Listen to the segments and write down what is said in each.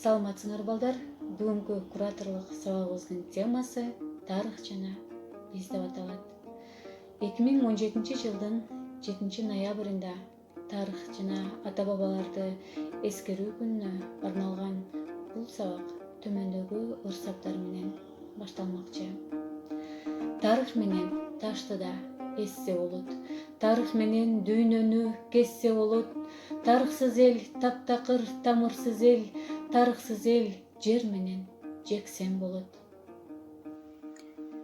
Саламатсыңар балдар. Бүгүнкү кураторлук сабагыбыздын темасы тарых жана биз деп аталат. 2017 жылдын 7 ноябрында тарых жана ата бабаларды эскерүү күнүнө арналган бул сабак төмөндөгү ырсаптар менен башталмакчы. Тарых менен ташты да эссе болот. Тарых менен дүйнөнү кессе болот. Тарыхсыз эл таптакыр, тамырсыз эл, тарыхсыз эл жер менен жексен болот.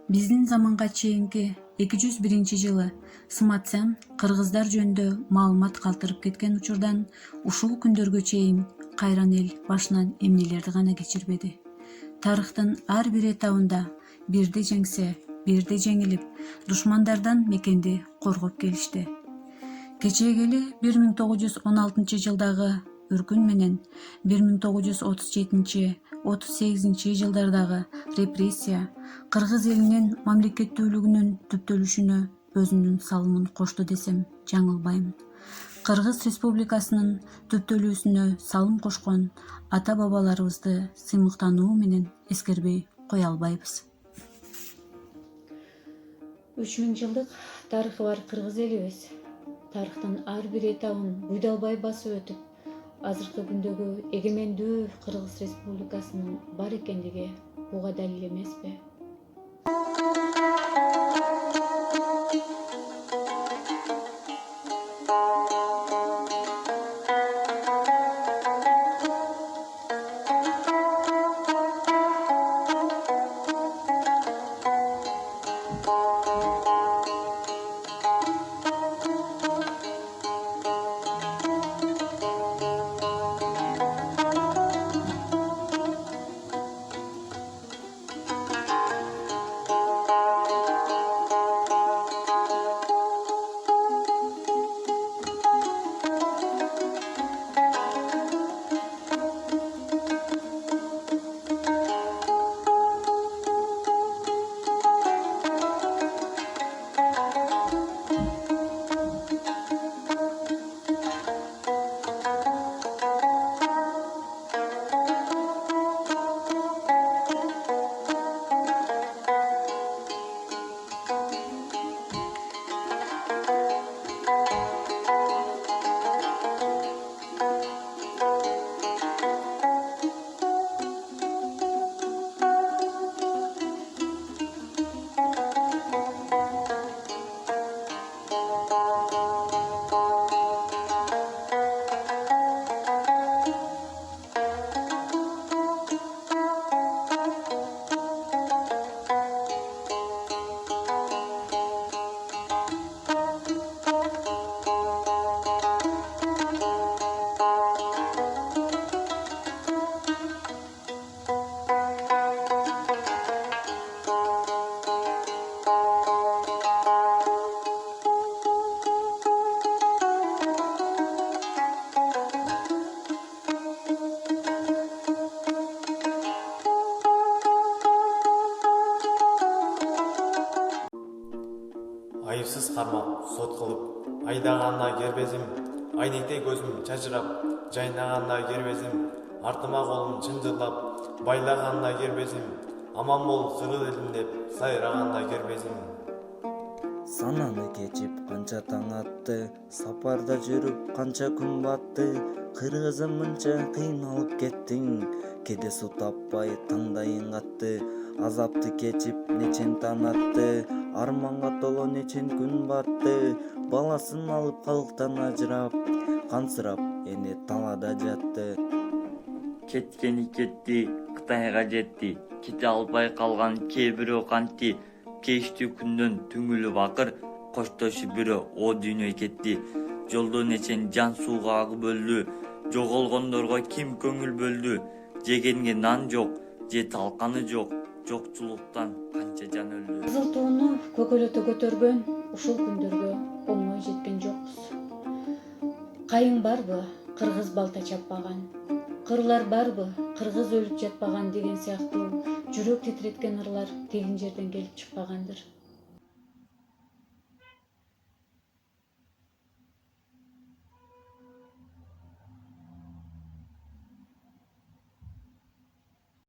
Биздин заманга чейинки 201 жылы сыматсам кыргыздар жөнүндө маалымат калтырып кеткен учурдан ушул күндөргө чейин кайран эл башынан эмнелерди гана кечирбеди. Тарыхтын ар бир этабында бирди жеңсе, бирди жеңилип, душмандардан мекенди коргоп келишти. Кечээли 1916 жылдагы үркүн менен 1937-38 жылдардагы репрессия кыргыз элинин мамлекеттүүлүгүнүн түптөлүшүнө өзүнүн салымын кошту десем жаңылбайм. Кыргыз Республикасынын түптөлүүсүнө салым кошкон ата бабаларыбызды сыймыктануу менен эскербей кое албайбыз. 3000 жылдык тарыхы бар кыргыз элибиз тарыхтын ар бир этабын буйдалбай басып өтүп, азыркы күндөгү эгемендүү Кыргыз Республикасынын бар экендиги буга далил эмеспи? Айыпсыз кармап, сот кылып, айдаганда кербезим, айнекте көзүм чачырап, жайнаганда кербезим, артыма колум чынжырлап, байлаганда кербезим, аман бол кыргыз элим деп сайраганда кербезим. Сананы кечип канча таң атты, сапарда жүрүп канча күн батты, кыргызым мынча кыйналып кеттиң, кеде суу таппай таңдайың катты, азапты кечип нечен таң атты, арманга толо нечен күн батты, баласын алып калктан ажырап, кансырап эне талада жатты. Кеткени кетти, Кытайга жетти, кете албай калган кээ бирөө кантти, кештүү күндөн түңүлүп акыр, коштошуп бирөө о дүйнөй кетти. Жолдо нечен жан сууга агып өлдү, жоголгондорго ким көңүл бөлдү, жегенге нан жок, же талканы жок, жокчулуктан канча жан өлдү. Кызыл тууну көкөлөтө көтөргөн ушул күндөргө оңой жеткен жокпуз. Кайың барбы, кыргыз балта чаппаган, кырлар барбы, кыргыз өлүп жатпаган деген сыяктуу жүрөк титиреткен ырлар тегин жерден келип чыкпагандыр.